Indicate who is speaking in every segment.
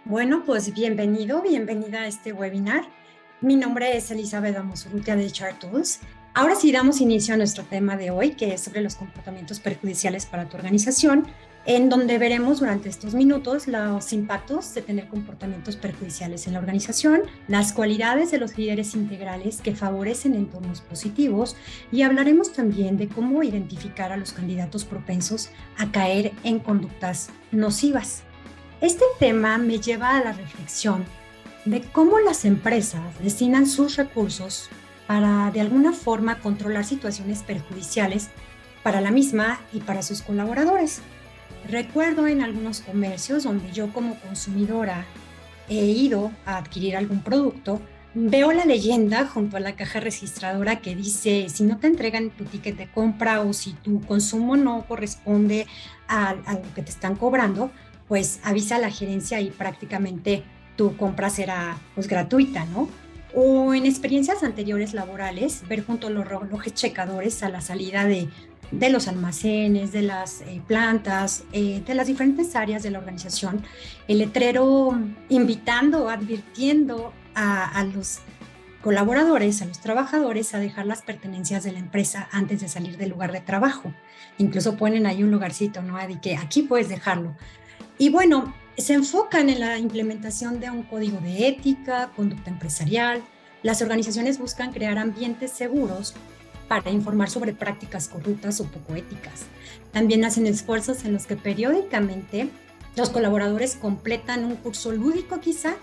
Speaker 1: Bueno, pues bienvenido, bienvenida a este webinar. Mi nombre es Elizabeth Amosurrutia de HR Tools. Ahora sí damos inicio a nuestro tema de hoy, que es sobre los comportamientos perjudiciales para tu organización, en donde veremos durante estos minutos los impactos de tener comportamientos perjudiciales en la organización, las cualidades de los líderes integrales que favorecen entornos positivos y hablaremos también de cómo identificar a los candidatos propensos a caer en conductas nocivas. Este tema me lleva a la reflexión de cómo las empresas destinan sus recursos para, de alguna forma, controlar situaciones perjudiciales para la misma y para sus colaboradores. Recuerdo en algunos comercios donde yo como consumidora he ido a adquirir algún producto, veo la leyenda junto a la caja registradora que dice, si no te entregan tu ticket de compra o si tu consumo no corresponde a lo que te están cobrando, pues avisa a la gerencia y prácticamente tu compra será pues gratuita, ¿no? O en experiencias anteriores laborales, ver junto a los relojes checadores a la salida de los almacenes, de las plantas, de las diferentes áreas de la organización, el letrero invitando, advirtiendo a los colaboradores, a los trabajadores, a dejar las pertenencias de la empresa antes de salir del lugar de trabajo. Incluso ponen ahí un lugarcito, ¿no? De que aquí puedes dejarlo. Y bueno, se enfocan en la implementación de un código de ética, conducta empresarial. Las organizaciones buscan crear ambientes seguros para informar sobre prácticas corruptas o poco éticas. También hacen esfuerzos en los que periódicamente los colaboradores completan un curso lúdico quizá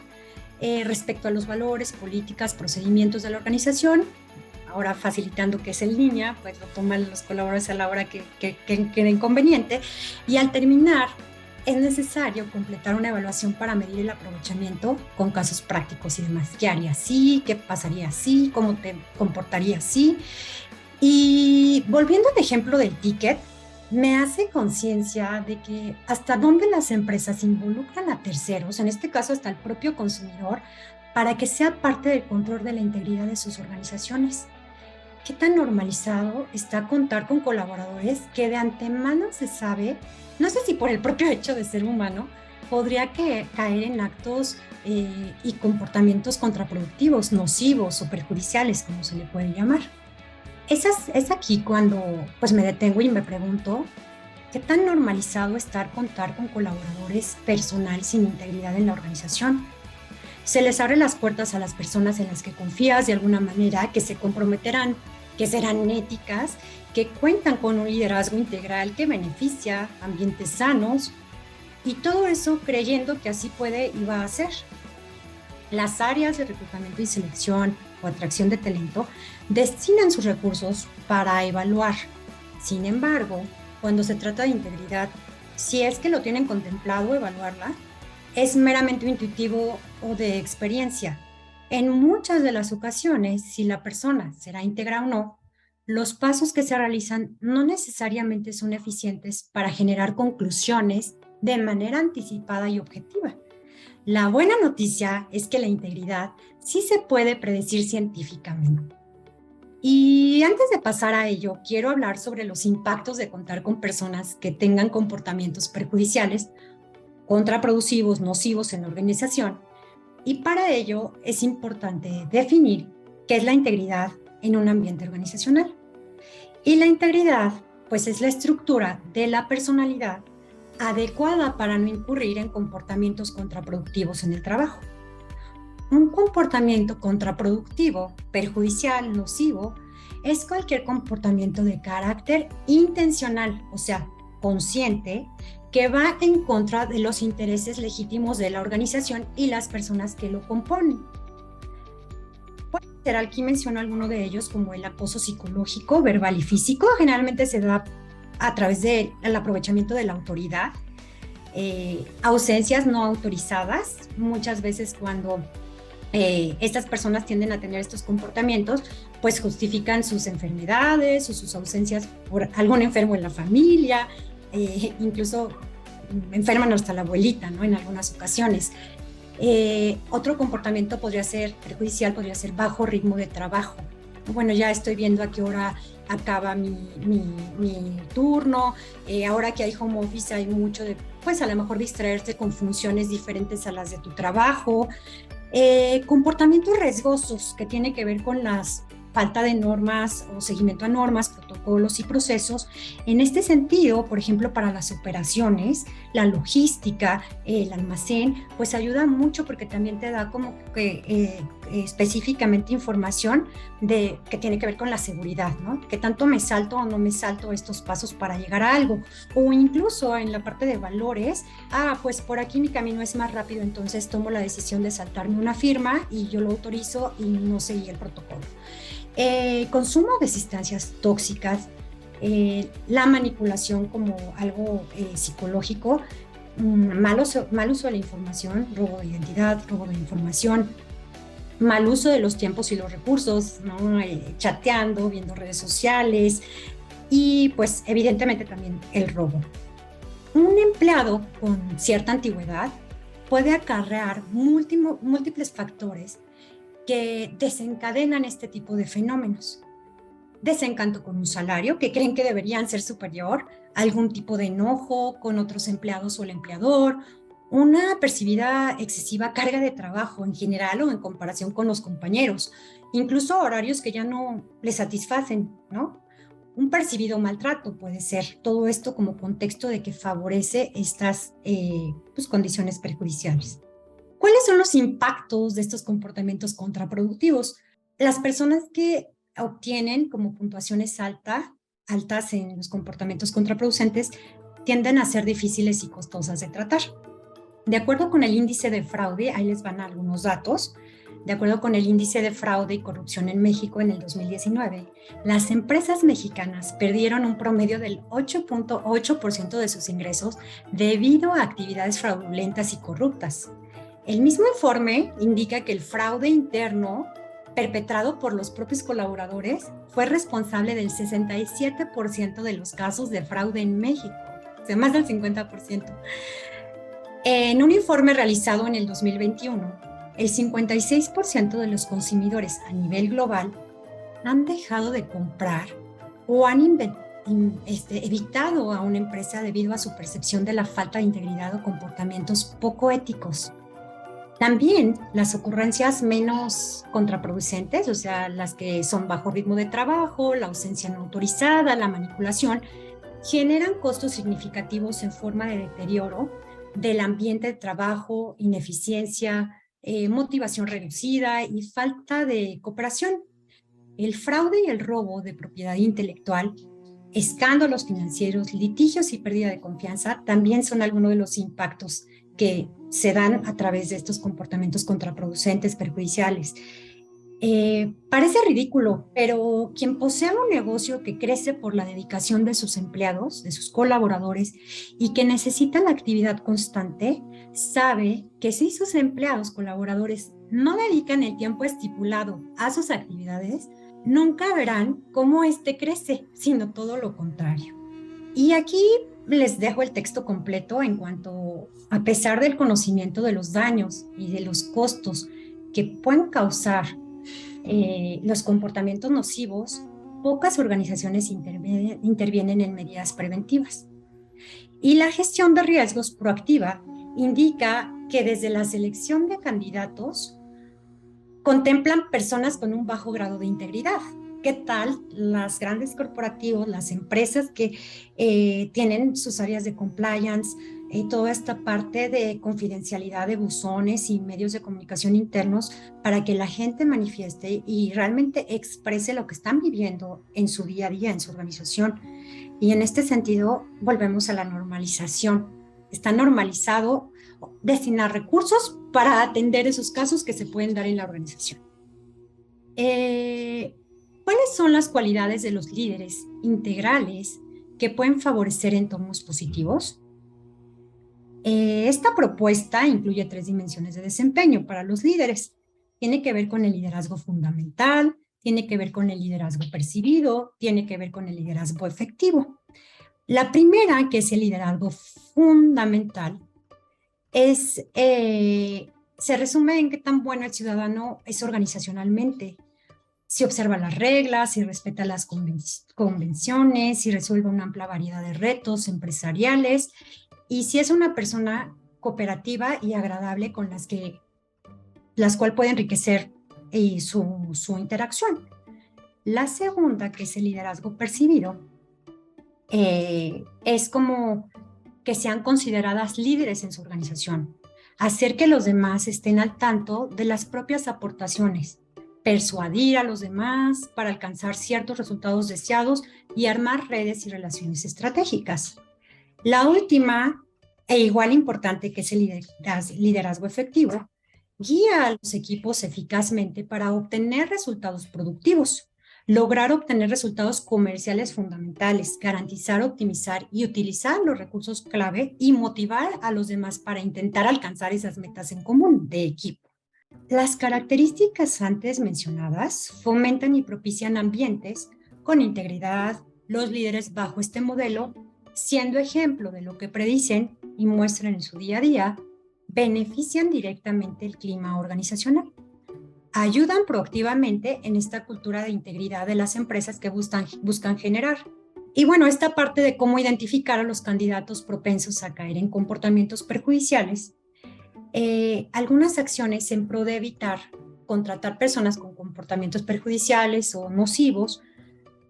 Speaker 1: respecto a los valores, políticas, procedimientos de la organización. Ahora facilitando que es en línea, pues lo toman los colaboradores a la hora que quede conveniente. Y al terminar, es necesario completar una evaluación para medir el aprovechamiento con casos prácticos y demás. ¿Qué haría así? ¿Qué pasaría así? ¿Cómo te comportaría así? Y volviendo al ejemplo del ticket, me hace conciencia de que hasta dónde las empresas involucran a terceros, en este caso hasta el propio consumidor, para que sea parte del control de la integridad de sus organizaciones. ¿Qué tan normalizado está contar con colaboradores que de antemano se sabe, no sé si por el propio hecho de ser humano, podría caer en actos y comportamientos contraproductivos, nocivos o perjudiciales, como se le puede llamar? Es aquí cuando pues me detengo y me pregunto, ¿qué tan normalizado está contar con colaboradores personal sin integridad en la organización? Se les abre las puertas a las personas en las que confías de alguna manera, que se comprometerán, que serán éticas, que cuentan con un liderazgo integral que beneficia ambientes sanos, y todo eso creyendo que así puede y va a ser. Las áreas de reclutamiento y selección o atracción de talento destinan sus recursos para evaluar. Sin embargo, cuando se trata de integridad, si es que lo tienen contemplado evaluarla, es meramente intuitivo o de experiencia. En muchas de las ocasiones, si la persona será íntegra o no, los pasos que se realizan no necesariamente son eficientes para generar conclusiones de manera anticipada y objetiva. La buena noticia es que la integridad sí se puede predecir científicamente. Y antes de pasar a ello, quiero hablar sobre los impactos de contar con personas que tengan comportamientos perjudiciales, contraproductivos, nocivos en la organización. Y para ello es importante definir qué es la integridad en un ambiente organizacional. Y la integridad, pues, es la estructura de la personalidad adecuada para no incurrir en comportamientos contraproductivos en el trabajo. Un comportamiento contraproductivo, perjudicial, nocivo, es cualquier comportamiento de carácter intencional, o sea, consciente, que va en contra de los intereses legítimos de la organización y las personas que lo componen. Puede ser, aquí menciono alguno de ellos, como el acoso psicológico, verbal y físico. Generalmente se da a través del aprovechamiento de la autoridad, ausencias no autorizadas, muchas veces cuando estas personas tienden a tener estos comportamientos, pues justifican sus enfermedades o sus ausencias por algún enfermo en la familia, incluso enferman hasta la abuelita, ¿no? En algunas ocasiones. Otro comportamiento podría ser perjudicial, podría ser bajo ritmo de trabajo, bueno, ya estoy viendo a qué hora acaba mi turno. Ahora que hay home office hay mucho de, pues a lo mejor distraerte con funciones diferentes a las de tu trabajo. Comportamientos riesgosos que tiene que ver con las falta de normas o seguimiento a normas, protocolos y procesos. En este sentido, por ejemplo, para las operaciones, la logística, el almacén, pues ayuda mucho porque también te da como que específicamente información que tiene que ver con la seguridad, ¿no? Que tanto me salto o no me salto estos pasos para llegar a algo. O incluso en la parte de valores, pues por aquí mi camino es más rápido, entonces tomo la decisión de saltarme una firma y yo lo autorizo y no seguí el protocolo. Consumo de sustancias tóxicas, la manipulación como algo psicológico, mal uso de la información, robo de identidad, robo de información, mal uso de los tiempos y los recursos, ¿no? Chateando, viendo redes sociales y pues evidentemente también el robo. Un empleado con cierta antigüedad puede acarrear múltiples factores que desencadenan este tipo de fenómenos. Desencanto con un salario que creen que deberían ser superior, algún tipo de enojo con otros empleados o el empleador, una percibida excesiva carga de trabajo en general o en comparación con los compañeros, incluso horarios que ya no les satisfacen, ¿no? Un percibido maltrato puede ser todo esto como contexto de que favorece estas pues, condiciones perjudiciales. ¿Cuáles son los impactos de estos comportamientos contraproductivos? Las personas que obtienen como puntuaciones altas en los comportamientos contraproducentes tienden a ser difíciles y costosas de tratar. De acuerdo con el índice de fraude, ahí les van algunos datos. De acuerdo con el índice de fraude y corrupción en México en el 2019, las empresas mexicanas perdieron un promedio del 8.8% de sus ingresos debido a actividades fraudulentas y corruptas. El mismo informe indica que el fraude interno perpetrado por los propios colaboradores fue responsable del 67% de los casos de fraude en México, o sea, más del 50%. En un informe realizado en el 2021, el 56% de los consumidores a nivel global han dejado de comprar o han evitado a una empresa debido a su percepción de la falta de integridad o comportamientos poco éticos. También las ocurrencias menos contraproducentes, o sea, las que son bajo ritmo de trabajo, la ausencia no autorizada, la manipulación, generan costos significativos en forma de deterioro del ambiente de trabajo, ineficiencia, motivación reducida y falta de cooperación. El fraude y el robo de propiedad intelectual, escándalos financieros, litigios y pérdida de confianza también son algunos de los impactos que se dan a través de estos comportamientos contraproducentes, perjudiciales. Parece ridículo, pero quien posea un negocio que crece por la dedicación de sus empleados, de sus colaboradores y que necesita la actividad constante, sabe que si sus empleados, colaboradores, no dedican el tiempo estipulado a sus actividades, nunca verán cómo éste crece, sino todo lo contrario. Y aquí les dejo el texto completo en cuanto, a pesar del conocimiento de los daños y de los costos que pueden causar los comportamientos nocivos, pocas organizaciones intervienen en medidas preventivas. Y la gestión de riesgos proactiva indica que desde la selección de candidatos contemplan personas con un bajo grado de integridad. ¿Qué tal las grandes corporativos, las empresas que tienen sus áreas de compliance, toda esta parte de confidencialidad de buzones y medios de comunicación internos para que la gente manifieste y realmente exprese lo que están viviendo en su día a día, en su organización? Y en este sentido, volvemos a la normalización. Está normalizado destinar recursos para atender esos casos que se pueden dar en la organización. ¿Cuáles son las cualidades de los líderes integrales que pueden favorecer entornos positivos? Esta propuesta incluye 3 dimensiones de desempeño para los líderes. Tiene que ver con el liderazgo fundamental, tiene que ver con el liderazgo percibido, tiene que ver con el liderazgo efectivo. La primera, que es el liderazgo fundamental, se resume en qué tan bueno el ciudadano es organizacionalmente. si observa las reglas, si respeta las convenciones, si resuelve una amplia variedad de retos empresariales y si es una persona cooperativa y agradable con las cuales puede enriquecer su interacción. La segunda, que es el liderazgo percibido, es como que sean consideradas líderes en su organización, hacer que los demás estén al tanto de las propias aportaciones, persuadir a los demás para alcanzar ciertos resultados deseados y armar redes y relaciones estratégicas. La última, e igual importante, que es el liderazgo efectivo, guía a los equipos eficazmente para obtener resultados productivos, lograr obtener resultados comerciales fundamentales, garantizar, optimizar y utilizar los recursos clave y motivar a los demás para intentar alcanzar esas metas en común de equipo. Las características antes mencionadas fomentan y propician ambientes con integridad. Los líderes bajo este modelo, siendo ejemplo de lo que predicen y muestran en su día a día, benefician directamente el clima organizacional. Ayudan proactivamente en esta cultura de integridad de las empresas que buscan generar. Y bueno, esta parte de cómo identificar a los candidatos propensos a caer en comportamientos perjudiciales, algunas acciones en pro de evitar contratar personas con comportamientos perjudiciales o nocivos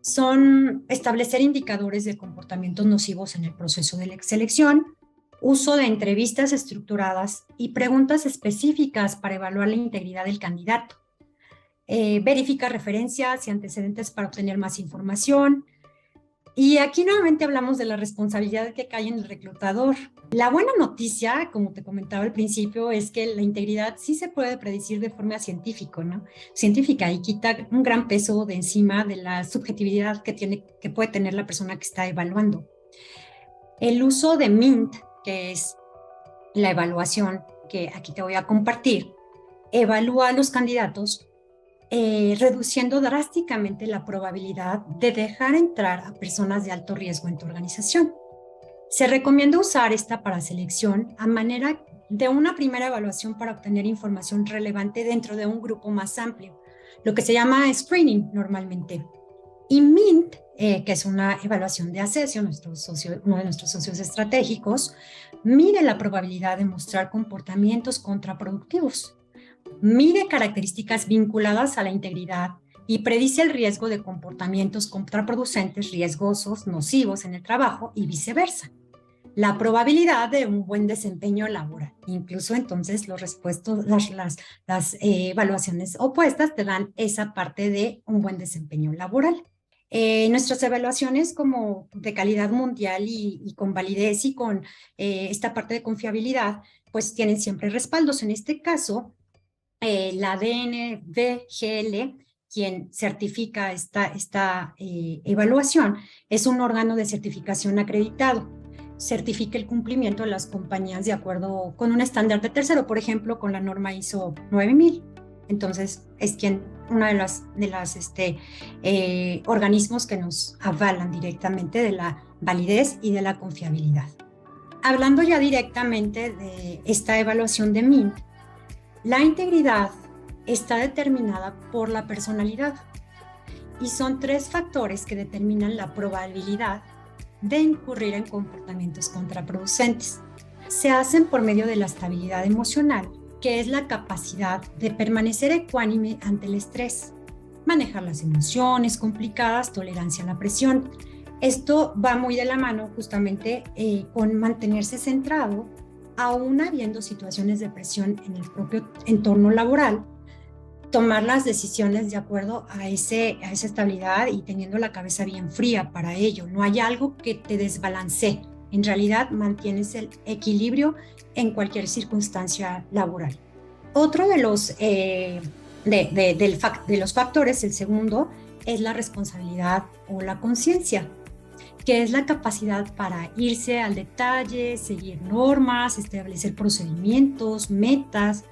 Speaker 1: son establecer indicadores de comportamientos nocivos en el proceso de selección, uso de entrevistas estructuradas y preguntas específicas para evaluar la integridad del candidato. Verifica referencias y antecedentes para obtener más información. Y aquí nuevamente hablamos de la responsabilidad que cae en el reclutador. La buena noticia, como te comentaba al principio, es que la integridad sí se puede predecir de forma científica y quita un gran peso de encima de la subjetividad que puede tener la persona que está evaluando. El uso de MINT, que es la evaluación que aquí te voy a compartir, evalúa a los candidatos reduciendo drásticamente la probabilidad de dejar entrar a personas de alto riesgo en tu organización. Se recomienda usar esta para selección a manera de una primera evaluación para obtener información relevante dentro de un grupo más amplio, lo que se llama screening normalmente. Y MINT, que es una evaluación de Acesio, uno de nuestros socios estratégicos, mide la probabilidad de mostrar comportamientos contraproductivos, mide características vinculadas a la integridad y predice el riesgo de comportamientos contraproducentes, riesgosos, nocivos en el trabajo y viceversa. La probabilidad de un buen desempeño laboral. Incluso entonces las evaluaciones opuestas te dan esa parte de un buen desempeño laboral. Nuestras evaluaciones como de calidad mundial y con validez y con esta parte de confiabilidad, pues tienen siempre respaldos. En este caso, la DNVGL, quien certifica esta evaluación, es un órgano de certificación acreditado. Certifica el cumplimiento de las compañías de acuerdo con un estándar de tercero, por ejemplo, con la norma ISO 9000. Entonces, es uno de los organismos que nos avalan directamente de la validez y de la confiabilidad. Hablando ya directamente de esta evaluación de MINT, la integridad está determinada por la personalidad y son 3 factores que determinan la probabilidad de incurrir en comportamientos contraproducentes. Se hacen por medio de la estabilidad emocional, que es la capacidad de permanecer ecuánime ante el estrés, manejar las emociones complicadas, tolerancia a la presión. Esto va muy de la mano justamente con mantenerse centrado, aún habiendo situaciones de presión en el propio entorno laboral, tomar las decisiones de acuerdo a esa estabilidad y teniendo la cabeza bien fría para ello. No hay algo que te desbalancee. En realidad mantienes el equilibrio en cualquier circunstancia laboral. Otro de los factores, el segundo, es la responsabilidad o la conciencia, que es la capacidad para irse al detalle, seguir normas, establecer procedimientos, metas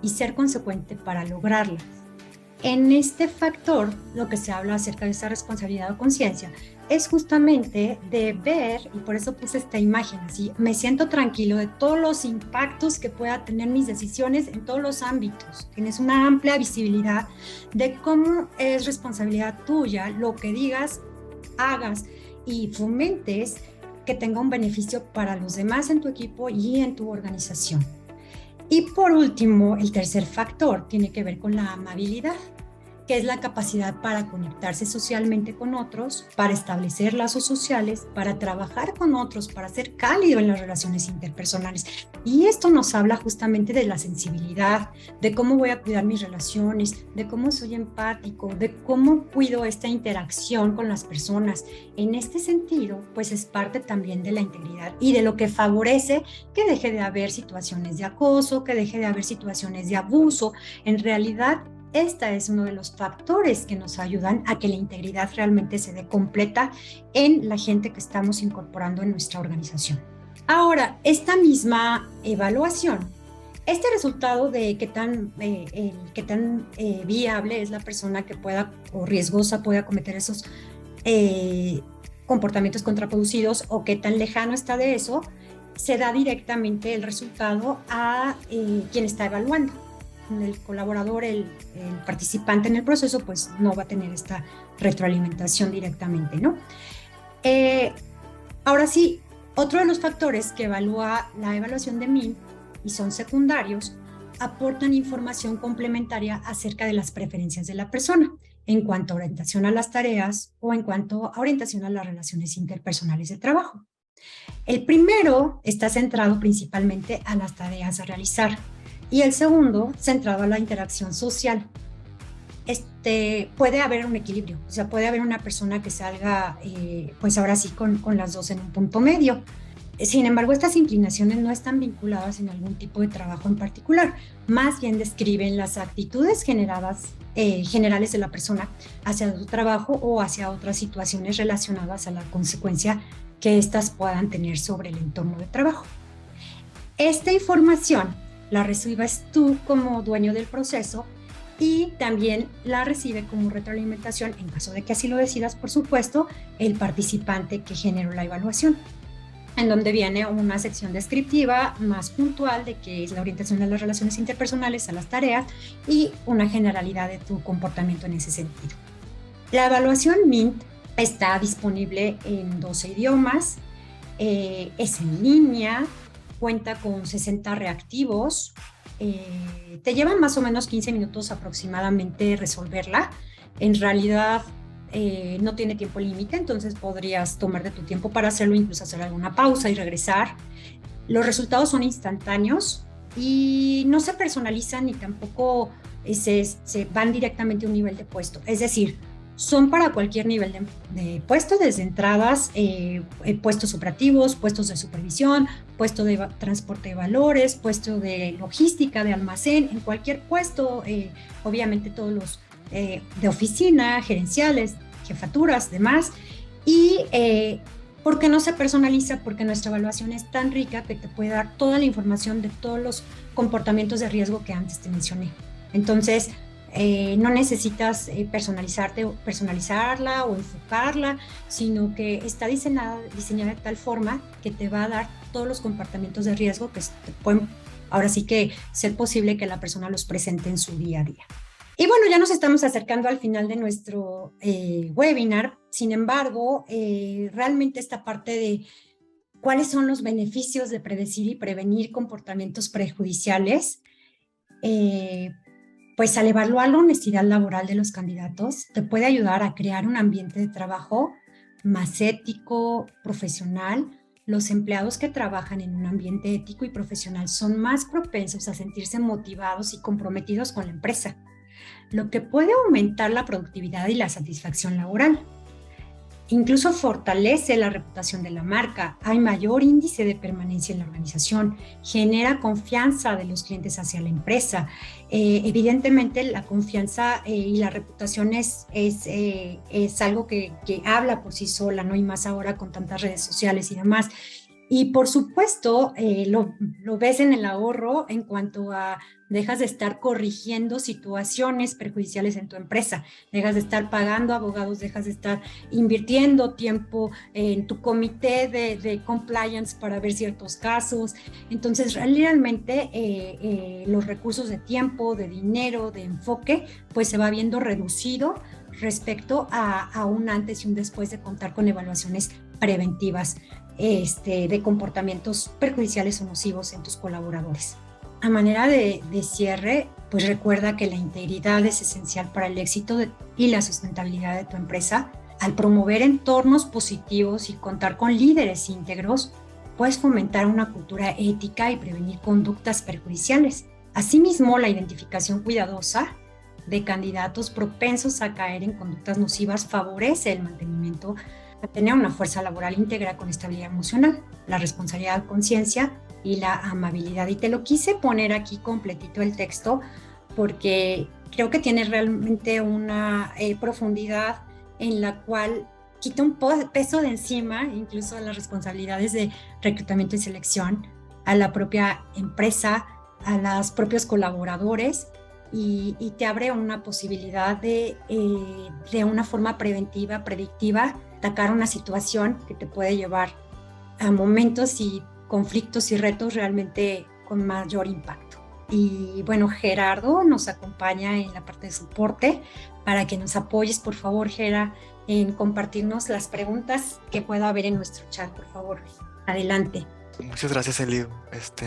Speaker 1: y ser consecuente para lograrlas. En este factor, lo que se habla acerca de esa responsabilidad o conciencia es justamente de ver, y por eso puse esta imagen así, me siento tranquilo de todos los impactos que pueda tener mis decisiones en todos los ámbitos. Tienes una amplia visibilidad de cómo es responsabilidad tuya lo que digas, hagas y fomentes que tenga un beneficio para los demás en tu equipo y en tu organización. Y por último, el tercer factor tiene que ver con la amabilidad, que es la capacidad para conectarse socialmente con otros, para establecer lazos sociales, para trabajar con otros, para ser cálido en las relaciones interpersonales. Y esto nos habla justamente de la sensibilidad, de cómo voy a cuidar mis relaciones, de cómo soy empático, de cómo cuido esta interacción con las personas. En este sentido, pues es parte también de la integridad y de lo que favorece que deje de haber situaciones de acoso, que deje de haber situaciones de abuso. En realidad, este es uno de los factores que nos ayudan a que la integridad realmente se dé completa en la gente que estamos incorporando en nuestra organización. Ahora, esta misma evaluación, este resultado de qué tan viable es la persona que pueda o riesgosa pueda cometer esos comportamientos contraproducidos o qué tan lejano está de eso, se da directamente el resultado a quien está evaluando. El colaborador, el participante en el proceso, pues no va a tener esta retroalimentación directamente, ¿no? Ahora sí, otro de los factores que evalúa la evaluación de MINT y son secundarios, aportan información complementaria acerca de las preferencias de la persona en cuanto a orientación a las tareas o en cuanto a orientación a las relaciones interpersonales de trabajo. El primero está centrado principalmente a las tareas a realizar y el segundo centrado a la interacción social. Puede haber un equilibrio, o sea, puede haber una persona que salga, pues ahora sí, con las dos en un punto medio. Sin embargo, estas inclinaciones no están vinculadas en algún tipo de trabajo en particular, más bien describen las actitudes generales de la persona hacia su trabajo o hacia otras situaciones relacionadas a la consecuencia que éstas puedan tener sobre el entorno de trabajo. Esta información la recibes tú como dueño del proceso y también la recibe como retroalimentación, en caso de que así lo decidas, por supuesto, el participante que generó la evaluación, en donde viene una sección descriptiva más puntual de qué es la orientación de las relaciones interpersonales a las tareas y una generalidad de tu comportamiento en ese sentido. La evaluación MINT está disponible en 12 idiomas, es en línea, cuenta con 60 reactivos, te llevan más o menos 15 minutos aproximadamente resolverla. En realidad no tiene tiempo límite, entonces podrías tomar de tu tiempo para hacerlo, incluso hacer alguna pausa y regresar. Los resultados son instantáneos y no se personalizan ni tampoco se van directamente a un nivel de puesto. Es decir, son para cualquier nivel de puesto, desde entradas, puestos operativos, puestos de supervisión, puesto de transporte de valores, puesto de logística, de almacén, en cualquier puesto, obviamente todos los de oficina, gerenciales, jefaturas, demás. Y ¿por qué no se personaliza? Porque nuestra evaluación es tan rica que te puede dar toda la información de todos los comportamientos de riesgo que antes te mencioné. Entonces, no necesitas personalizarla o enfocarla, sino que está diseñada de tal forma que te va a dar todos los comportamientos de riesgo que pueden, ahora sí que ser posible que la persona los presente en su día a día. Y bueno, ya nos estamos acercando al final de nuestro webinar. Sin embargo, realmente esta parte de cuáles son los beneficios de predecir y prevenir comportamientos prejudiciales, pues al evaluar la honestidad laboral de los candidatos, te puede ayudar a crear un ambiente de trabajo más ético, profesional. Los empleados que trabajan en un ambiente ético y profesional son más propensos a sentirse motivados y comprometidos con la empresa, lo que puede aumentar la productividad y la satisfacción laboral. Incluso fortalece la reputación de la marca, hay mayor índice de permanencia en la organización, genera confianza de los clientes hacia la empresa. Evidentemente la confianza y la reputación es algo que habla por sí sola, ¿no? Y más ahora con tantas redes sociales y demás. Y por supuesto, lo ves en el ahorro en cuanto a dejas de estar corrigiendo situaciones perjudiciales en tu empresa, dejas de estar pagando abogados, dejas de estar invirtiendo tiempo en tu comité de compliance para ver ciertos casos. Entonces, realmente los recursos de tiempo, de dinero, de enfoque, pues se va viendo reducido respecto a un antes y un después de contar con evaluaciones preventivas de comportamientos perjudiciales o nocivos en tus colaboradores. A manera de cierre, pues recuerda que la integridad es esencial para el éxito y la sustentabilidad de tu empresa. Al promover entornos positivos y contar con líderes íntegros, puedes fomentar una cultura ética y prevenir conductas perjudiciales. Asimismo, la identificación cuidadosa de candidatos propensos a caer en conductas nocivas favorece el mantenimiento de tener una fuerza laboral íntegra con estabilidad emocional, la responsabilidad, conciencia y la amabilidad. Y te lo quise poner aquí completito el texto porque creo que tiene realmente una profundidad en la cual quita un peso de encima, incluso a las responsabilidades de reclutamiento y selección, a la propia empresa, a los propios colaboradores, y te abre una posibilidad de una forma preventiva, predictiva, atacar una situación que te puede llevar a momentos y conflictos y retos realmente con mayor impacto. Y bueno, Gerardo nos acompaña en la parte de soporte para que nos apoyes, por favor, Gera, en compartirnos las preguntas que pueda haber en nuestro chat, por favor. Adelante.
Speaker 2: Muchas gracias, Eli.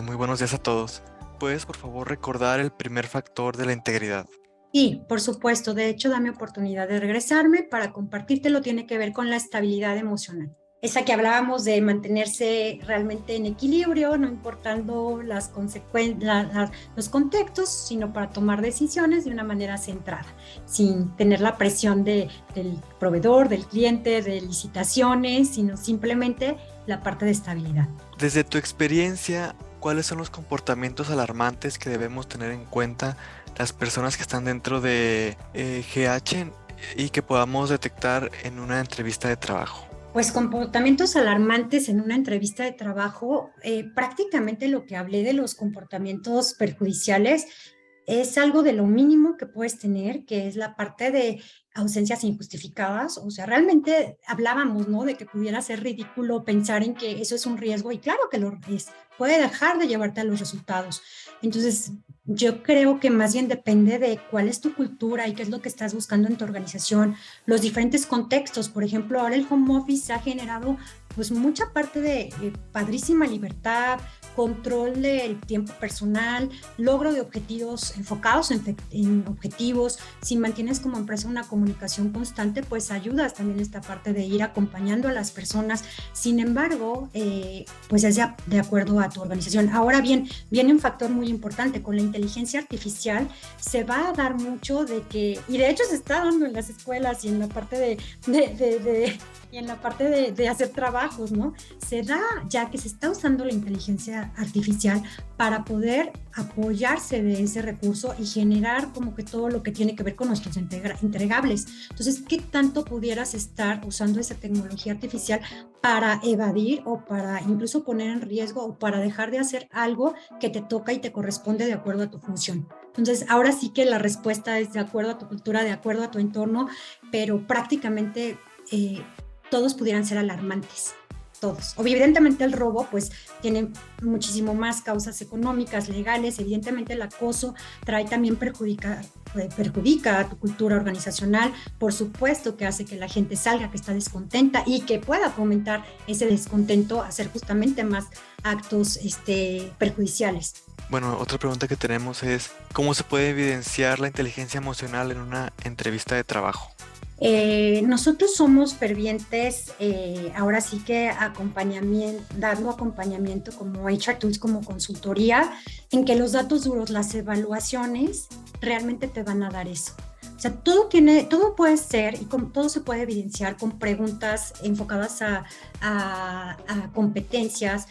Speaker 2: Muy buenos días a todos. ¿Puedes, por favor, recordar el primer factor de la integridad?
Speaker 1: Sí, por supuesto. De hecho, dame oportunidad de regresarme para compartírtelo. Tiene que ver con la estabilidad emocional. Esa que hablábamos de mantenerse realmente en equilibrio, no importando las consecuencias, los contextos, sino para tomar decisiones de una manera centrada, sin tener la presión del proveedor, del cliente, de licitaciones, sino simplemente la parte de estabilidad.
Speaker 2: Desde tu experiencia, ¿cuáles son los comportamientos alarmantes que debemos tener en cuenta las personas que están dentro de GH y que podamos detectar en una entrevista de trabajo?
Speaker 1: Pues comportamientos alarmantes en una entrevista de trabajo, prácticamente lo que hablé de los comportamientos perjudiciales es algo de lo mínimo que puedes tener, que es la parte de ausencias injustificadas. O sea, realmente hablábamos, ¿no? De que pudiera ser ridículo pensar en que eso es un riesgo, y claro que lo es, puede dejar de llevarte a los resultados. Entonces, yo creo que más bien depende de cuál es tu cultura y qué es lo que estás buscando en tu organización, los diferentes contextos. Por ejemplo, ahora el home office ha generado pues mucha parte de padrísima libertad, control del tiempo personal, logro de objetivos enfocados en objetivos. Si mantienes como empresa una comunicación constante, pues ayudas también esta parte de ir acompañando a las personas. Sin embargo, pues es de acuerdo a tu organización. Ahora bien, viene un factor muy importante. Con la inteligencia artificial se va a dar mucho de que, y de hecho se está dando en las escuelas y en la parte y en la parte de hacer trabajos, ¿no? Se da ya que se está usando la inteligencia artificial para poder apoyarse de ese recurso y generar como que todo lo que tiene que ver con nuestros entregables. Entonces, ¿qué tanto pudieras estar usando esa tecnología artificial para evadir o para incluso poner en riesgo o para dejar de hacer algo que te toca y te corresponde de acuerdo a tu función? Entonces, ahora sí que la respuesta es de acuerdo a tu cultura, de acuerdo a tu entorno, pero prácticamente todos pudieran ser alarmantes, todos. Evidentemente el robo pues tiene muchísimo más causas económicas, legales. Evidentemente el acoso también perjudica a tu cultura organizacional. Por supuesto que hace que la gente salga, que está descontenta y que pueda fomentar ese descontento, hacer justamente más actos perjudiciales.
Speaker 2: Bueno, otra pregunta que tenemos es, ¿cómo se puede evidenciar la inteligencia emocional en una entrevista de trabajo?
Speaker 1: Nosotros somos fervientes, ahora sí que dando acompañamiento como HR Tools, como consultoría, en que los datos duros, las evaluaciones, realmente te van a dar eso. O sea, todo puede ser y todo se puede evidenciar con preguntas enfocadas a competencias.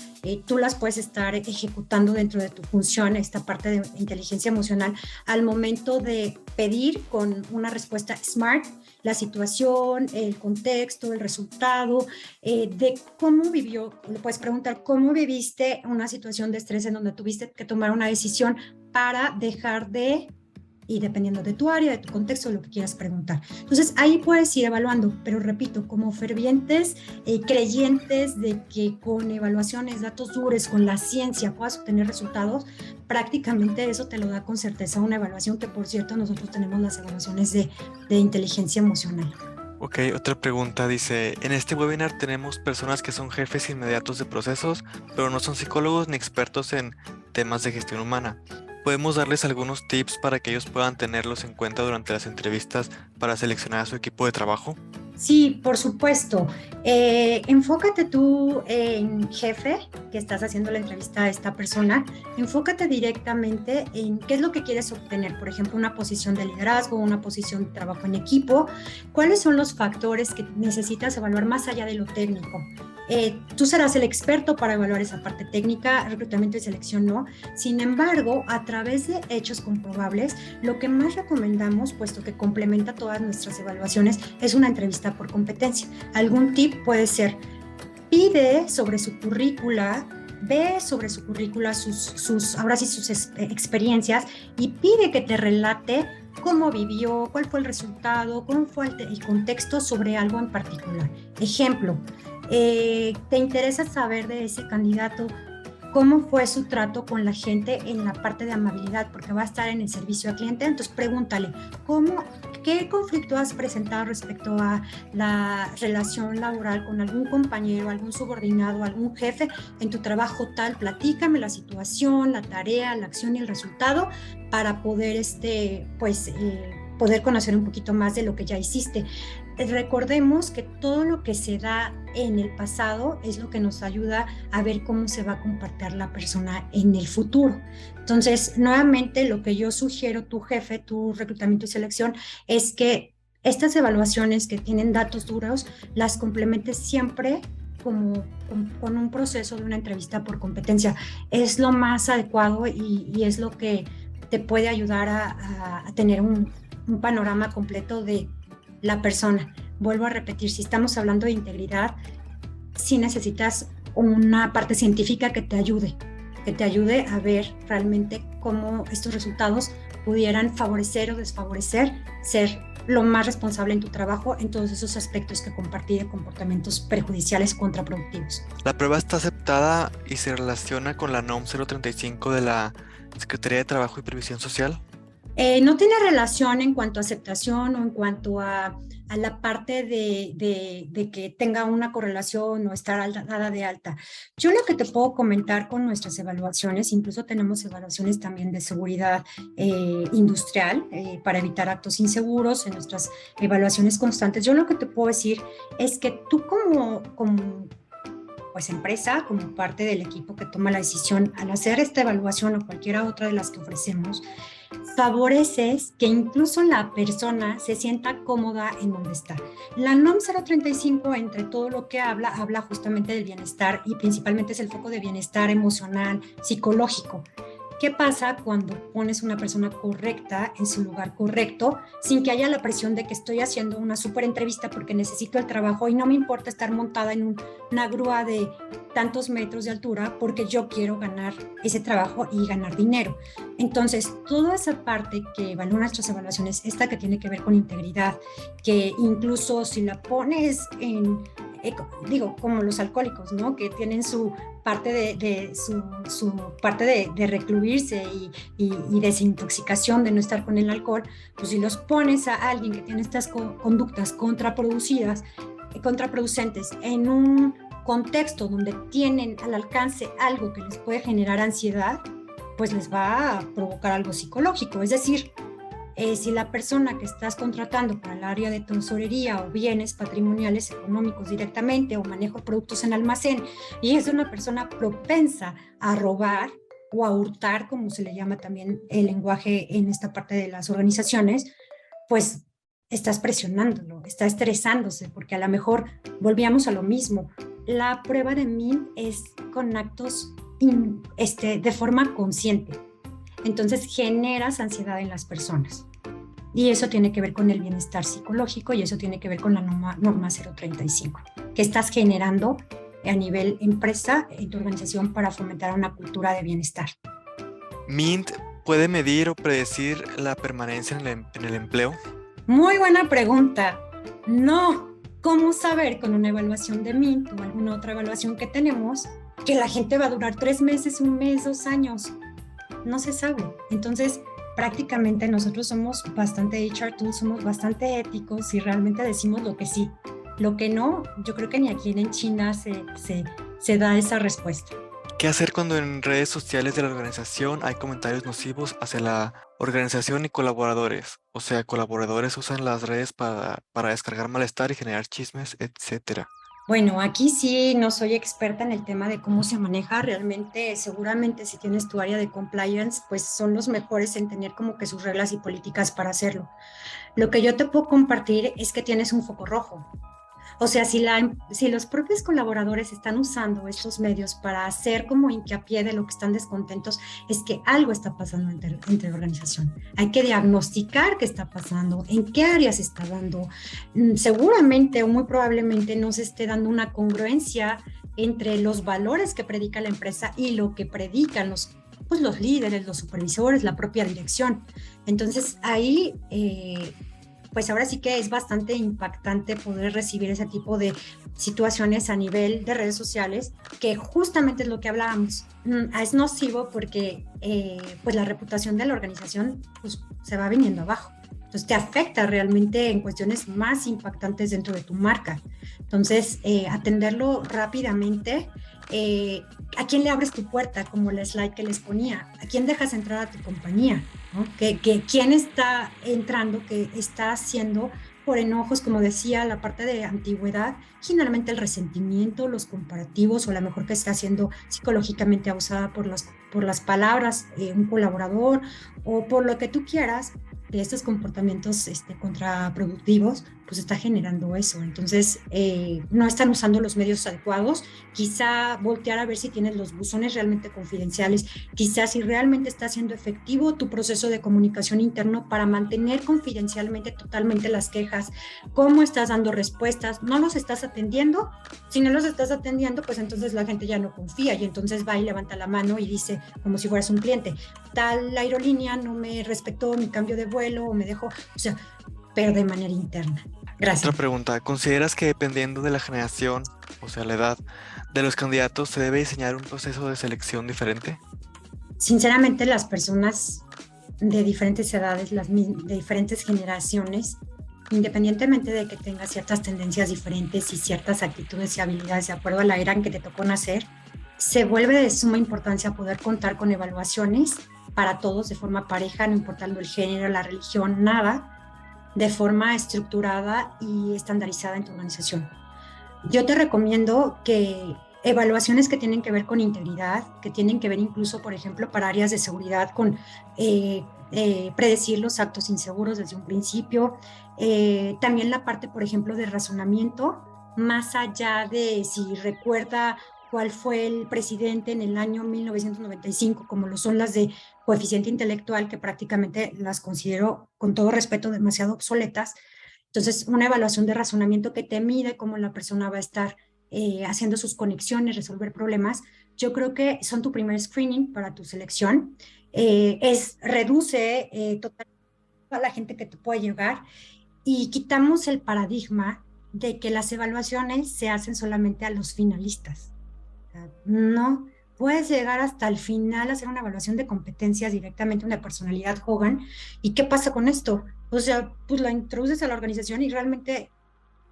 Speaker 1: Tú las puedes estar ejecutando dentro de tu función, esta parte de inteligencia emocional, al momento de pedir con una respuesta SMART, la situación, el contexto, el resultado, de cómo vivió. Le puedes preguntar cómo viviste una situación de estrés en donde tuviste que tomar una decisión para dejar de, y dependiendo de tu área, de tu contexto, lo que quieras preguntar. Entonces ahí puedes ir evaluando, pero repito, como fervientes creyentes de que con evaluaciones, datos duros, con la ciencia puedas obtener resultados, prácticamente eso te lo da con certeza una evaluación, que por cierto nosotros tenemos las evaluaciones de inteligencia emocional.
Speaker 2: Ok, otra pregunta dice, en este webinar tenemos personas que son jefes inmediatos de procesos, pero no son psicólogos ni expertos en temas de gestión humana. ¿Podemos darles algunos tips para que ellos puedan tenerlos en cuenta durante las entrevistas para seleccionar a su equipo de trabajo?
Speaker 1: Sí, por supuesto. Enfócate tú en jefe, que estás haciendo la entrevista a esta persona, enfócate directamente en qué es lo que quieres obtener. Por ejemplo, una posición de liderazgo, una posición de trabajo en equipo. ¿Cuáles son los factores que necesitas evaluar más allá de lo técnico? Tú serás el experto para evaluar esa parte técnica, reclutamiento y selección no. Sin embargo, a través de hechos comprobables, lo que más recomendamos, puesto que complementa todas nuestras evaluaciones, es una entrevista por competencia. Algún tip puede ser: pide sobre su currícula, ve sobre su currícula sus experiencias, y pide que te relate cómo vivió, cuál fue el resultado, cómo fue el contexto sobre algo en particular. Ejemplo, ¿te interesa saber de ese candidato cómo fue su trato con la gente en la parte de amabilidad? Porque va a estar en el servicio al cliente. Entonces pregúntale, ¿qué conflicto has presentado respecto a la relación laboral con algún compañero, algún subordinado, algún jefe en tu trabajo tal? Platícame la situación, la tarea, la acción y el resultado para poder, poder conocer un poquito más de lo que ya hiciste. Recordemos que todo lo que se da en el pasado es lo que nos ayuda a ver cómo se va a comportar la persona en el futuro. Entonces, nuevamente, lo que yo sugiero, tu jefe, tu reclutamiento y selección, es que estas evaluaciones que tienen datos duros las complementes siempre con un proceso de una entrevista por competencia. Es lo más adecuado y es lo que te puede ayudar a tener un panorama completo de la persona. Vuelvo a repetir, si estamos hablando de integridad, sí necesitas una parte científica que te ayude a ver realmente cómo estos resultados pudieran favorecer o desfavorecer ser lo más responsable en tu trabajo en todos esos aspectos que compartí de comportamientos perjudiciales contraproductivos.
Speaker 2: La prueba está aceptada y se relaciona con la NOM 035 de la Secretaría de Trabajo y Previsión Social.
Speaker 1: No tiene relación en cuanto a aceptación o en cuanto a la parte de que tenga una correlación o estar dada de alta. Yo lo que te puedo comentar con nuestras evaluaciones, incluso tenemos evaluaciones también de seguridad industrial para evitar actos inseguros en nuestras evaluaciones constantes. Yo lo que te puedo decir es que tú como pues empresa, como parte del equipo que toma la decisión, al hacer esta evaluación o cualquiera otra de las que ofrecemos, favoreces que incluso la persona se sienta cómoda en donde está. La NOM 035, entre todo lo que habla justamente del bienestar, y principalmente es el foco de bienestar emocional, psicológico. ¿Qué pasa cuando pones una persona correcta en su lugar correcto, sin que haya la presión de que estoy haciendo una súper entrevista porque necesito el trabajo y no me importa estar montada en una grúa de tantos metros de altura porque yo quiero ganar ese trabajo y ganar dinero? Entonces, toda esa parte que evalúan nuestras evaluaciones, esta que tiene que ver con integridad, que incluso si la pones como los alcohólicos, ¿no? Que tienen su parte su parte de recluirse y desintoxicación, de no estar con el alcohol. Pues si los pones a alguien que tiene estas conductas contraproducentes en un contexto donde tienen al alcance algo que les puede generar ansiedad, pues les va a provocar algo psicológico. Es decir, si la persona que estás contratando para el área de tesorería o bienes patrimoniales económicos directamente o manejo de productos en almacén y es una persona propensa a robar o a hurtar, como se le llama también el lenguaje en esta parte de las organizaciones, pues estás presionándolo, está estresándose, porque a lo mejor volvíamos a lo mismo. La prueba de MIM es con actos de forma consciente. Entonces generas ansiedad en las personas. Y eso tiene que ver con el bienestar psicológico y eso tiene que ver con la norma 035, que estás generando a nivel empresa en tu organización para fomentar una cultura de bienestar.
Speaker 2: ¿Mint puede medir o predecir la permanencia en el empleo?
Speaker 1: Muy buena pregunta. No. ¿Cómo saber con una evaluación de Mint o alguna otra evaluación que tenemos que la gente va a durar 3 meses, 1 mes, 2 años? No se sabe. Entonces, prácticamente nosotros somos bastante HR Tools, somos bastante éticos y realmente decimos lo que sí. Lo que no, yo creo que ni aquí en China se da esa respuesta.
Speaker 2: ¿Qué hacer cuando en redes sociales de la organización hay comentarios nocivos hacia la organización y colaboradores? O sea, colaboradores usan las redes para descargar malestar y generar chismes, etcétera.
Speaker 1: Bueno, aquí sí no soy experta en el tema de cómo se maneja realmente. Seguramente si tienes tu área de compliance, pues son los mejores en tener como que sus reglas y políticas para hacerlo. Lo que yo te puedo compartir es que tienes un foco rojo. O sea, si los propios colaboradores están usando estos medios para hacer como hincapié de lo que están descontentos, es que algo está pasando entre la organización. Hay que diagnosticar qué está pasando, en qué áreas se está dando. Seguramente o muy probablemente no se esté dando una congruencia entre los valores que predica la empresa y lo que predican los líderes, los supervisores, la propia dirección. Entonces ahí pues ahora sí que es bastante impactante poder recibir ese tipo de situaciones a nivel de redes sociales, que justamente es lo que hablábamos. Es nocivo porque pues la reputación de la organización pues, se va viniendo abajo. Entonces te afecta realmente en cuestiones más impactantes dentro de tu marca. Entonces, atenderlo rápidamente. ¿A quién le abres tu puerta? Como el slide que les ponía. ¿A quién dejas entrar a tu compañía? ¿No? ¿Quién está entrando? ¿Qué está haciendo por enojos? Como decía, la parte de antigüedad, generalmente el resentimiento, los comparativos o la mejor que está siendo psicológicamente abusada por las palabras, un colaborador o por lo que tú quieras de estos comportamientos contraproductivos, pues está generando eso. Entonces, no están usando los medios adecuados. Quizá voltear a ver si tienes los buzones realmente confidenciales, quizá si realmente está siendo efectivo tu proceso de comunicación interno para mantener confidencialmente totalmente las quejas, cómo estás dando respuestas, no los estás atendiendo. Si no los estás atendiendo, pues entonces la gente ya no confía y entonces va y levanta la mano y dice, como si fueras un cliente, tal aerolínea no me respetó mi cambio de vuelo o me dejó, o sea, pero de manera interna. Gracias.
Speaker 2: Otra pregunta, ¿consideras que dependiendo de la generación, o sea, la edad de los candidatos, se debe diseñar un proceso de selección diferente?
Speaker 1: Sinceramente, las personas de diferentes edades, de diferentes generaciones, independientemente de que tengas ciertas tendencias diferentes y ciertas actitudes y habilidades de acuerdo a la era en que te tocó nacer, se vuelve de suma importancia poder contar con evaluaciones para todos de forma pareja, no importando el género, la religión, nada, de forma estructurada y estandarizada en tu organización. Yo te recomiendo que evaluaciones que tienen que ver con integridad, que tienen que ver incluso, por ejemplo, para áreas de seguridad, con predecir los actos inseguros desde un principio. También la parte, por ejemplo, de razonamiento, más allá de si recuerda cuál fue el presidente en el año 1995, como lo son las de coeficiente intelectual, que prácticamente las considero, con todo respeto, demasiado obsoletas. Entonces, una evaluación de razonamiento que te mide cómo la persona va a estar haciendo sus conexiones, resolver problemas, yo creo que son tu primer screening para tu selección. Reduce totalmente a la gente que te puede llegar y quitamos el paradigma de que las evaluaciones se hacen solamente a los finalistas. O sea, no, puedes llegar hasta el final a hacer una evaluación de competencias directamente, una personalidad Hogan. ¿Y qué pasa con esto? O sea, pues la introduces a la organización y realmente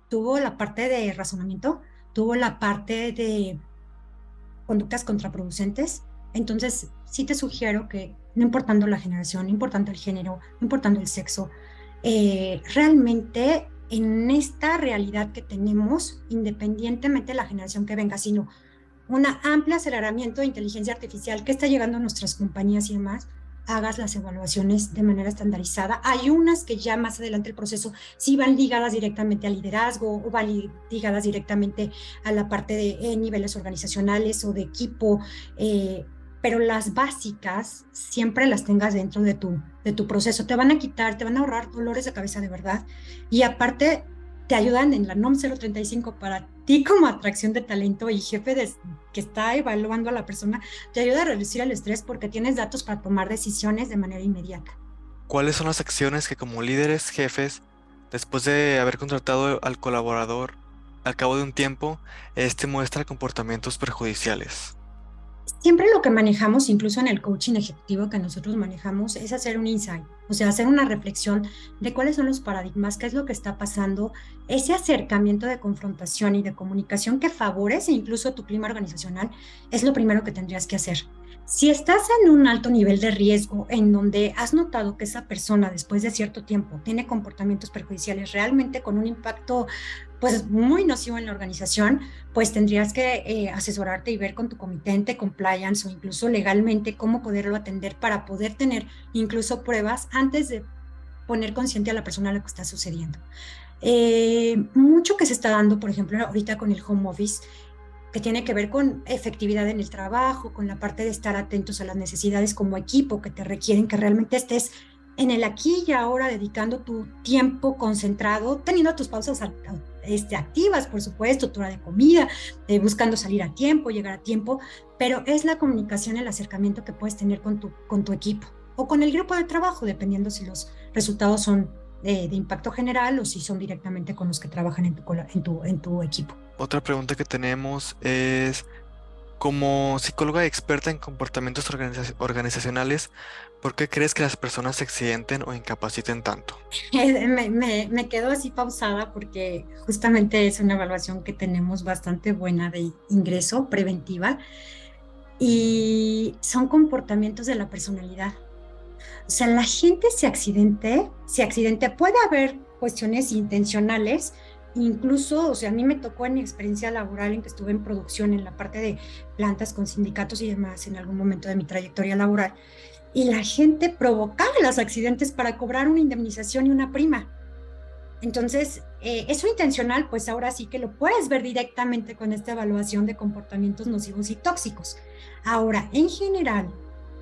Speaker 1: tuvo la parte de razonamiento, tuvo la parte de conductas contraproducentes. Entonces, sí te sugiero que, no importando la generación, no importando el género, no importando el sexo, realmente en esta realidad que tenemos, independientemente de la generación que venga, sino un amplio aceleramiento de inteligencia artificial que está llegando a nuestras compañías y demás, hagas las evaluaciones de manera estandarizada. Hay unas que ya más adelante el proceso sí van ligadas directamente al liderazgo o van ligadas directamente a la parte de niveles organizacionales o de equipo, pero las básicas siempre las tengas dentro de tu proceso. Te van a quitar, te van a ahorrar dolores de cabeza de verdad. Y aparte, te ayudan en la NOM 035 para ti como atracción de talento y jefe que está evaluando a la persona, te ayuda a reducir el estrés porque tienes datos para tomar decisiones de manera inmediata.
Speaker 2: ¿Cuáles son las acciones que como líderes, jefes, después de haber contratado al colaborador, al cabo de un tiempo, este muestra comportamientos perjudiciales?
Speaker 1: Siempre lo que manejamos, incluso en el coaching ejecutivo que nosotros manejamos, es hacer un insight, o sea, hacer una reflexión de cuáles son los paradigmas, qué es lo que está pasando, ese acercamiento de confrontación y de comunicación que favorece incluso tu clima organizacional, es lo primero que tendrías que hacer. Si estás en un alto nivel de riesgo en donde has notado que esa persona después de cierto tiempo tiene comportamientos perjudiciales realmente con un impacto pues muy nocivo en la organización, pues tendrías que asesorarte y ver con tu comité de compliance o incluso legalmente cómo poderlo atender para poder tener incluso pruebas antes de poner consciente a la persona de lo que está sucediendo. Mucho que se está dando, por ejemplo, ahorita con el home office, que tiene que ver con efectividad en el trabajo, con la parte de estar atentos a las necesidades como equipo que te requieren que realmente estés en el aquí y ahora dedicando tu tiempo concentrado, teniendo tus pausas activas, por supuesto, tu hora de comida, buscando salir a tiempo, llegar a tiempo, pero es la comunicación, el acercamiento que puedes tener con tu equipo o con el grupo de trabajo, dependiendo si los resultados son de impacto general o si son directamente con los que trabajan en tu equipo.
Speaker 2: Otra pregunta que tenemos es, como psicóloga experta en comportamientos organizacionales, ¿por qué crees que las personas se accidenten o incapaciten tanto?
Speaker 1: Me quedo así pausada porque justamente es una evaluación que tenemos bastante buena de ingreso preventiva y son comportamientos de la personalidad. O sea, la gente se accidente, puede haber cuestiones intencionales, incluso, o sea, a mí me tocó en mi experiencia laboral en que estuve en producción en la parte de plantas con sindicatos y demás en algún momento de mi trayectoria laboral, y la gente provocaba los accidentes para cobrar una indemnización y una prima. Entonces, eso intencional, pues ahora sí que lo puedes ver directamente con esta evaluación de comportamientos nocivos y tóxicos. Ahora, en general,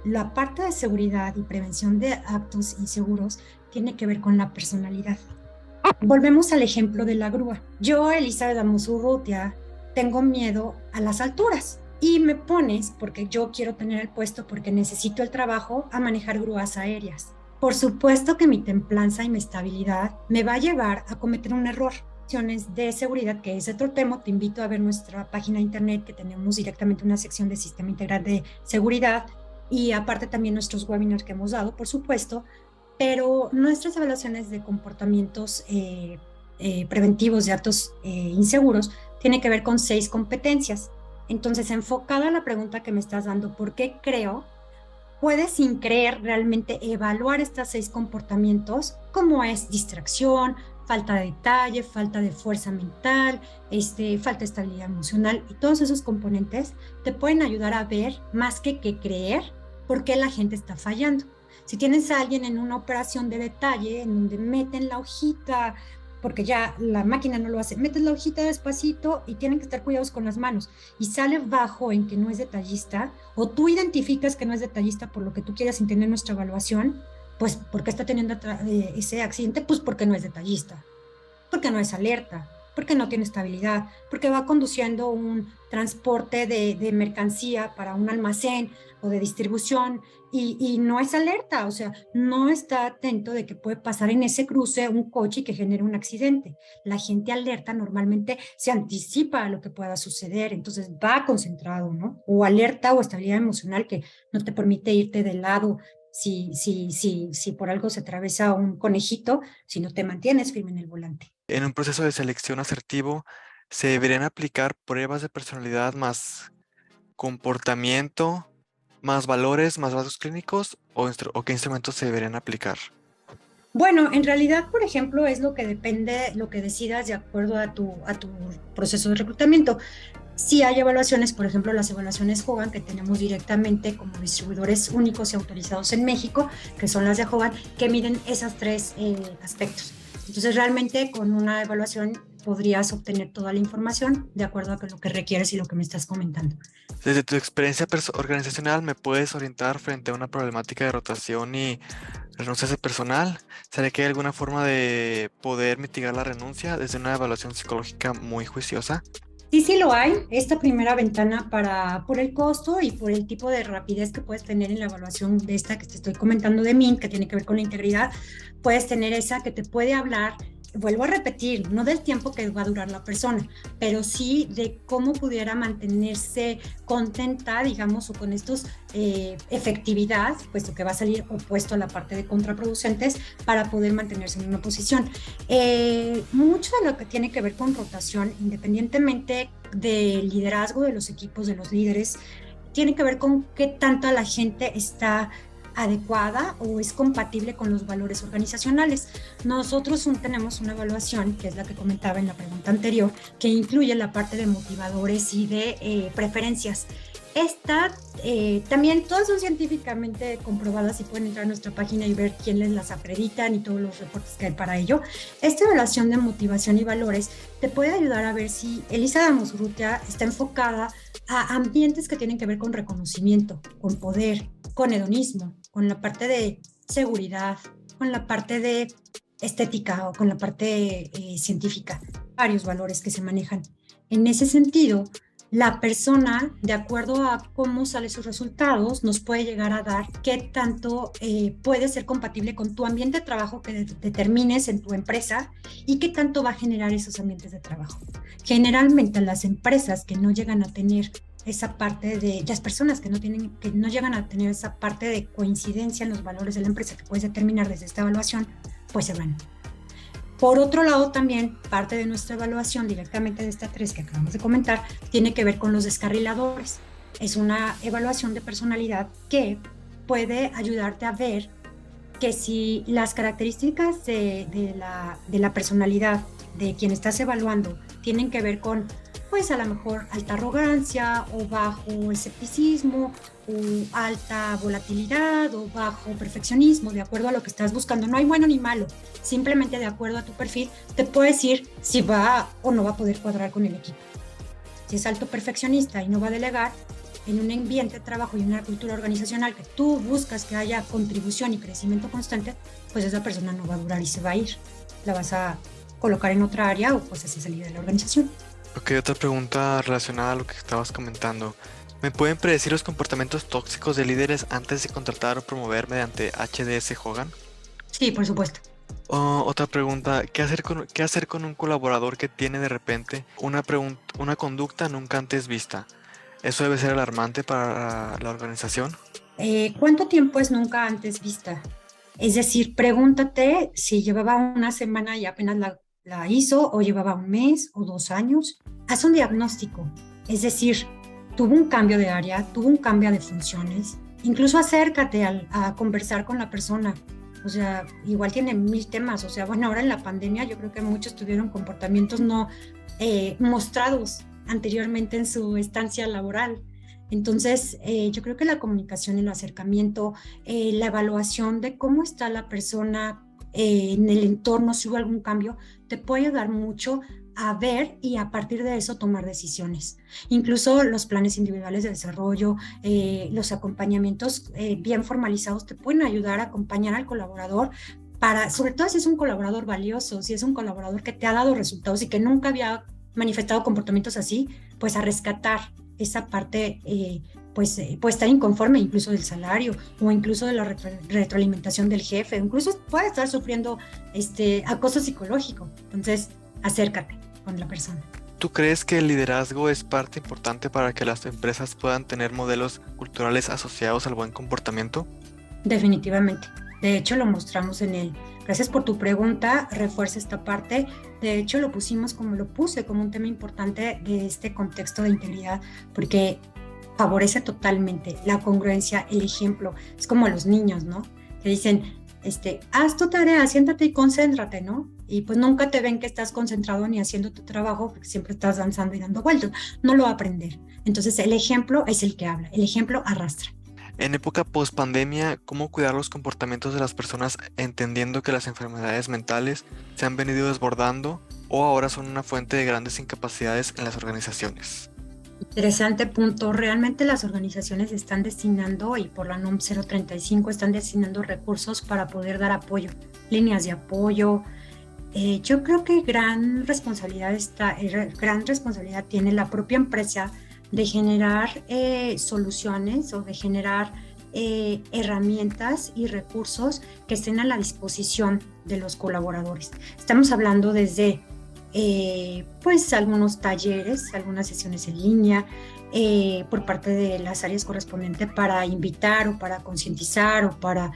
Speaker 1: la parte de seguridad y prevención de actos inseguros tiene que ver con la personalidad. Volvemos al ejemplo de la grúa. Yo, Elizabeth Amosurrutia, tengo miedo a las alturas y me pones, porque yo quiero tener el puesto, porque necesito el trabajo, a manejar grúas aéreas. Por supuesto que mi templanza y mi estabilidad me va a llevar a cometer un error. De seguridad, que es otro tema, te invito a ver nuestra página de internet, que tenemos directamente una sección de sistema integral de seguridad y aparte también nuestros webinars que hemos dado, por supuesto, pero nuestras evaluaciones de comportamientos preventivos de actos inseguros tiene que ver con 6 competencias. Entonces, enfocada a la pregunta que me estás dando, ¿por qué creo? Puedes, sin creer, realmente evaluar estos 6 comportamientos, como es distracción, falta de detalle, falta de fuerza mental, falta de estabilidad emocional, y todos esos componentes te pueden ayudar a ver, más que creer, por qué la gente está fallando. Si tienes a alguien en una operación de detalle, en donde meten la hojita, porque ya la máquina no lo hace, metes la hojita despacito y tienen que estar cuidados con las manos, y sale bajo en que no es detallista, o tú identificas que no es detallista por lo que tú quieras entender nuestra evaluación, pues ¿por qué está teniendo ese accidente? Pues porque no es detallista, porque no es alerta, porque no tiene estabilidad, porque va conduciendo un transporte de mercancía para un almacén o de distribución y no es alerta, o sea, no está atento de que puede pasar en ese cruce un coche y que genere un accidente. La gente alerta normalmente se anticipa a lo que pueda suceder, entonces va concentrado, ¿no? O alerta o estabilidad emocional que no te permite irte de lado si por algo se atraviesa un conejito, si no te mantienes firme en el volante.
Speaker 2: En un proceso de selección asertivo, ¿se deberían aplicar pruebas de personalidad más comportamiento, más valores, más rasgos clínicos o qué instrumentos se deberían aplicar?
Speaker 1: Bueno, en realidad, por ejemplo, es lo que depende, lo que decidas de acuerdo a tu proceso de reclutamiento. Sí hay evaluaciones, por ejemplo, las evaluaciones Hogan, que tenemos directamente como distribuidores únicos y autorizados en México, que son las de Hogan, que miden esos 3 aspectos. Entonces, realmente con una evaluación podrías obtener toda la información de acuerdo a lo que requieres y lo que me estás comentando.
Speaker 2: Desde tu experiencia organizacional, ¿me puedes orientar frente a una problemática de rotación y renuncias de personal? ¿Será que hay alguna forma de poder mitigar la renuncia desde una evaluación psicológica muy juiciosa?
Speaker 1: Sí, sí lo hay. Esta primera ventana por el costo y por el tipo de rapidez que puedes tener en la evaluación de esta que te estoy comentando de MINT, que tiene que ver con la integridad, puedes tener esa que te puede hablar, vuelvo a repetir, no del tiempo que va a durar la persona, pero sí de cómo pudiera mantenerse contenta, digamos, o con estos efectividad, puesto que va a salir opuesto a la parte de contraproducentes para poder mantenerse en una posición. Mucho de lo que tiene que ver con rotación, independientemente del liderazgo de los equipos, de los líderes, tiene que ver con qué tanto la gente está adecuada o es compatible con los valores organizacionales. Nosotros tenemos una evaluación, que es la que comentaba en la pregunta anterior, que incluye la parte de motivadores y de preferencias. Esta también todas son científicamente comprobadas y pueden entrar a nuestra página y ver quién les las acreditan y todos los reportes que hay para ello. Esta evaluación de motivación y valores te puede ayudar a ver si Elisa Damos Urrutia está enfocada a ambientes que tienen que ver con reconocimiento, con poder, con hedonismo, con la parte de seguridad, con la parte de estética o con la parte científica, varios valores que se manejan. En ese sentido, la persona, de acuerdo a cómo salen sus resultados, nos puede llegar a dar qué tanto puede ser compatible con tu ambiente de trabajo que determines en tu empresa y qué tanto va a generar esos ambientes de trabajo. Generalmente las empresas que no llegan a tener esa parte de las personas que no llegan a tener esa parte de coincidencia en los valores de la empresa que puedes determinar desde esta evaluación, pues se van. Por otro lado, también parte de nuestra evaluación directamente de esta 3 que acabamos de comentar tiene que ver con los descarriladores. Es una evaluación de personalidad que puede ayudarte a ver que si las características de la personalidad de quien estás evaluando tienen que ver con, pues a lo mejor alta arrogancia o bajo escepticismo o alta volatilidad o bajo perfeccionismo, de acuerdo a lo que estás buscando. No hay bueno ni malo, simplemente de acuerdo a tu perfil te puede decir si va o no va a poder cuadrar con el equipo. Si es alto perfeccionista y no va a delegar, en un ambiente de trabajo y una cultura organizacional que tú buscas que haya contribución y crecimiento constante, pues esa persona no va a durar y se va a ir. La vas a colocar en otra área o pues así salir de la organización.
Speaker 2: Ok, otra pregunta relacionada a lo que estabas comentando. ¿Me pueden predecir los comportamientos tóxicos de líderes antes de contratar o promover mediante HDS Hogan?
Speaker 1: Sí, por supuesto.
Speaker 2: Otra pregunta, ¿qué hacer con un colaborador que tiene de repente una conducta nunca antes vista? ¿Eso debe ser alarmante para la organización?
Speaker 1: ¿Cuánto tiempo es nunca antes vista? Es decir, pregúntate si llevaba una semana y apenas la hizo o llevaba un mes o 2 años. Haz un diagnóstico. Es decir, tuvo un cambio de área, tuvo un cambio de funciones. Incluso acércate a conversar con la persona. O sea, igual tiene 1000 temas. O sea, bueno, ahora en la pandemia yo creo que muchos tuvieron comportamientos no mostrados anteriormente en su estancia laboral. Entonces, yo creo que la comunicación, el acercamiento, la evaluación de cómo está la persona en el entorno, si hubo algún cambio, te puede ayudar mucho a ver y a partir de eso tomar decisiones. Incluso los planes individuales de desarrollo, los acompañamientos bien formalizados te pueden ayudar a acompañar al colaborador sobre todo si es un colaborador valioso, si es un colaborador que te ha dado resultados y que nunca había manifestado comportamientos así, pues a rescatar esa parte, puede estar inconforme incluso del salario o incluso de la retroalimentación del jefe, incluso puede estar sufriendo acoso psicológico. Entonces, acércate con la persona.
Speaker 2: ¿Tú crees que el liderazgo es parte importante para que las empresas puedan tener modelos culturales asociados al buen comportamiento?
Speaker 1: Definitivamente. De hecho, lo mostramos en el... Gracias por tu pregunta, refuerza esta parte. De hecho, lo puse como un tema importante de este contexto de integridad, porque favorece totalmente la congruencia, el ejemplo. Es como a los niños, ¿no? Que dicen, haz tu tarea, siéntate y concéntrate, ¿no? Y pues nunca te ven que estás concentrado ni haciendo tu trabajo, porque siempre estás danzando y dando vueltas. No lo va a aprender. Entonces, el ejemplo es el que habla. El ejemplo arrastra.
Speaker 2: En época post-pandemia, ¿cómo cuidar los comportamientos de las personas entendiendo que las enfermedades mentales se han venido desbordando o ahora son una fuente de grandes incapacidades en las organizaciones?
Speaker 1: Interesante punto. Realmente las organizaciones están destinando, y por la NOM 035, están destinando recursos para poder dar apoyo, líneas de apoyo. Yo creo que gran responsabilidad tiene la propia empresa de generar soluciones o de generar herramientas y recursos que estén a la disposición de los colaboradores. Estamos hablando desde pues algunos talleres, algunas sesiones en línea por parte de las áreas correspondientes para invitar o para concientizar o para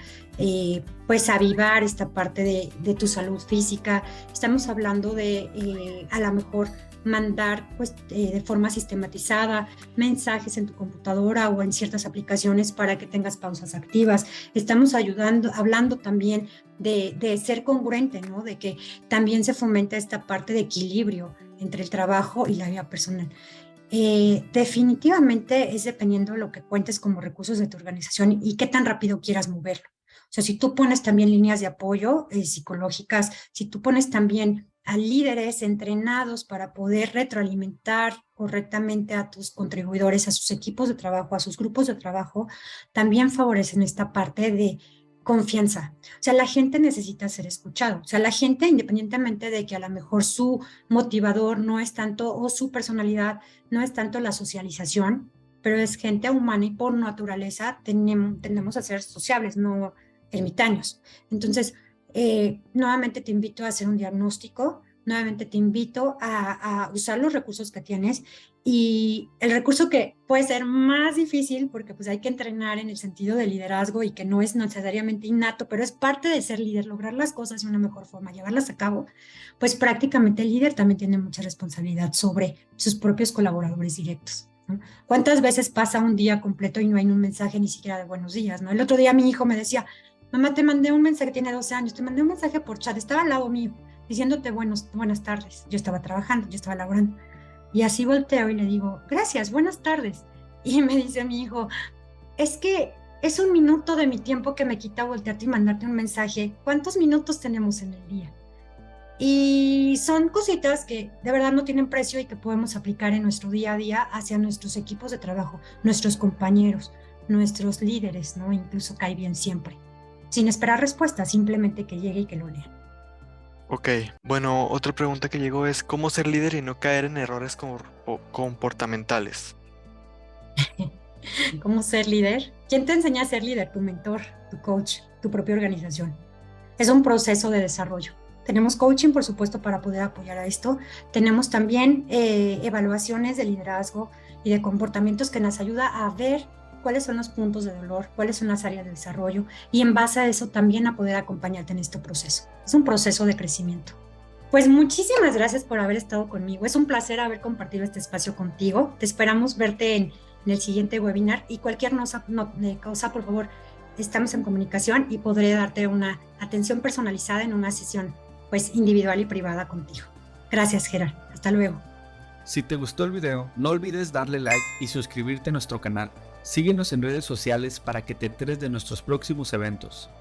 Speaker 1: pues avivar esta parte de tu salud física. Estamos hablando de a lo mejor mandar pues de forma sistematizada mensajes en tu computadora o en ciertas aplicaciones para que tengas pausas activas. Estamos hablando también de ser congruente, ¿no? De que también se fomenta esta parte de equilibrio entre el trabajo y la vida personal. Definitivamente es dependiendo de lo que cuentes como recursos de tu organización y qué tan rápido quieras moverlo. O sea, si tú pones también líneas de apoyo psicológicas, si tú pones también a líderes entrenados para poder retroalimentar correctamente a tus contribuidores, a sus equipos de trabajo, a sus grupos de trabajo, también favorecen esta parte de confianza. O sea, la gente necesita ser escuchado. O sea, la gente, independientemente de que a lo mejor su motivador no es tanto, o su personalidad no es tanto la socialización, pero es gente humana y por naturaleza tendemos a ser sociables, no ermitaños. Entonces, nuevamente te invito a hacer un diagnóstico, nuevamente te invito a usar los recursos que tienes, y el recurso que puede ser más difícil porque pues hay que entrenar en el sentido de liderazgo y que no es necesariamente innato, pero es parte de ser líder, lograr las cosas de una mejor forma, llevarlas a cabo, pues prácticamente el líder también tiene mucha responsabilidad sobre sus propios colaboradores directos, ¿no? ¿Cuántas veces pasa un día completo y no hay un mensaje ni siquiera de buenos días, ¿no? El otro día mi hijo me decía: mamá, te mandé un mensaje, tiene 12 años, te mandé un mensaje por chat, estaba al lado mío, diciéndote buenas tardes. Yo estaba trabajando, yo estaba laborando. Y así volteo y le digo: gracias, buenas tardes. Y me dice mi hijo: es que es un minuto de mi tiempo que me quita voltearte y mandarte un mensaje. ¿Cuántos minutos tenemos en el día? Y son cositas que de verdad no tienen precio y que podemos aplicar en nuestro día a día hacia nuestros equipos de trabajo, nuestros compañeros, nuestros líderes, ¿no? Incluso cae bien siempre, sin esperar respuesta, simplemente que llegue y que lo lean.
Speaker 2: Ok, bueno, otra pregunta que llegó es ¿cómo ser líder y no caer en errores comportamentales?
Speaker 1: ¿Cómo ser líder? ¿Quién te enseña a ser líder? Tu mentor, tu coach, tu propia organización. Es un proceso de desarrollo. Tenemos coaching, por supuesto, para poder apoyar a esto. Tenemos también evaluaciones de liderazgo y de comportamientos que nos ayuda a ver cuáles son los puntos de dolor, cuáles son las áreas de desarrollo, y en base a eso también a poder acompañarte en este proceso. Es un proceso de crecimiento. Pues muchísimas gracias por haber estado conmigo. Es un placer haber compartido este espacio contigo. Te esperamos verte en el siguiente webinar, y cualquier cosa, por favor, estamos en comunicación y podré darte una atención personalizada en una sesión pues individual y privada contigo. Gracias, Gerard. Hasta luego.
Speaker 3: Si te gustó el video, no olvides darle like y suscribirte a nuestro canal. Síguenos en redes sociales para que te enteres de nuestros próximos eventos.